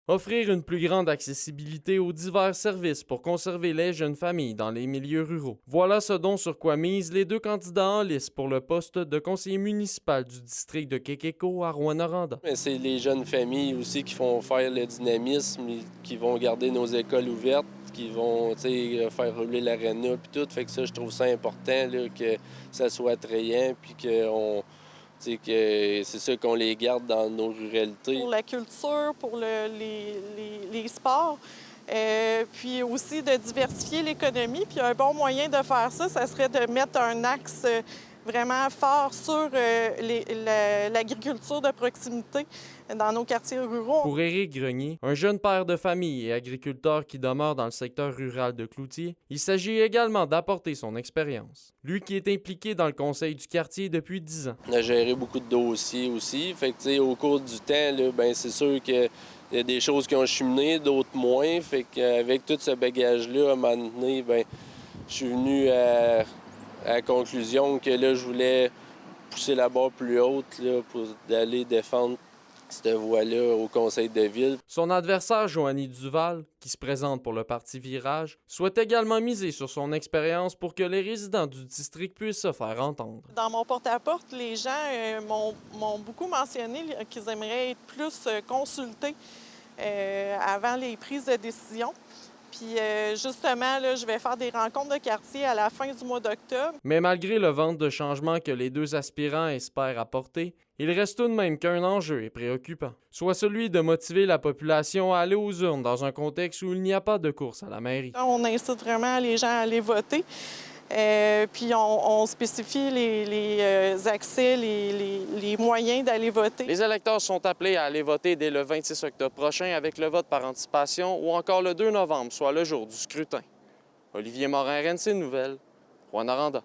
Offrir une plus grande accessibilité aux divers services pour conserver les jeunes familles dans les milieux ruraux. Voilà ce dont sur quoi misent les deux candidats en lice pour le poste de conseiller municipal du district de Quéquéco à Rouyn-Noranda. C'est les jeunes familles aussi qui font faire le dynamisme, qui vont garder nos écoles ouvertes, qui vont faire rouler l'aréna puis tout. Fait que ça, je trouve ça important là, que ça soit attrayant puis que c'est ça qu'on les garde dans nos ruralités. Pour la culture, pour les sports, puis aussi de diversifier l'économie. Puis un bon moyen de faire ça, ça serait de mettre un axe vraiment fort sur l'agriculture de proximité dans nos quartiers ruraux. Pour Éric Grenier, un jeune père de famille et agriculteur qui demeure dans le secteur rural de Cloutier, il s'agit également d'apporter son expérience. Lui qui est impliqué dans le conseil du quartier depuis 10 ans. On a géré beaucoup de dossiers aussi. Fait que, au cours du temps, là, c'est sûr qu'il y a des choses qui ont cheminé, d'autres moins. Fait qu'avec tout ce bagage-là, à un moment donné, je suis venu à la conclusion que là, je voulais pousser la barre plus haute là, pour aller défendre cette voie-là au conseil de ville. Son adversaire, Joanie Duval, qui se présente pour le Parti Virage, souhaite également miser sur son expérience pour que les résidents du district puissent se faire entendre. Dans mon porte-à-porte, les gens m'ont beaucoup mentionné qu'ils aimeraient être plus consultés avant les prises de décision. Puis justement, là, je vais faire des rencontres de quartier à la fin du mois d'octobre. Mais malgré le vent de changement que les deux aspirants espèrent apporter, il reste tout de même qu'un enjeu est préoccupant, soit celui de motiver la population à aller aux urnes dans un contexte où il n'y a pas de course à la mairie. On incite vraiment les gens à aller voter. Puis on spécifie les accès, les moyens d'aller voter. Les électeurs sont appelés à aller voter dès le 26 octobre prochain avec le vote par anticipation ou encore le 2 novembre, soit le jour du scrutin. Olivier Morin, RNC Nouvelles, Rouyn-Noranda.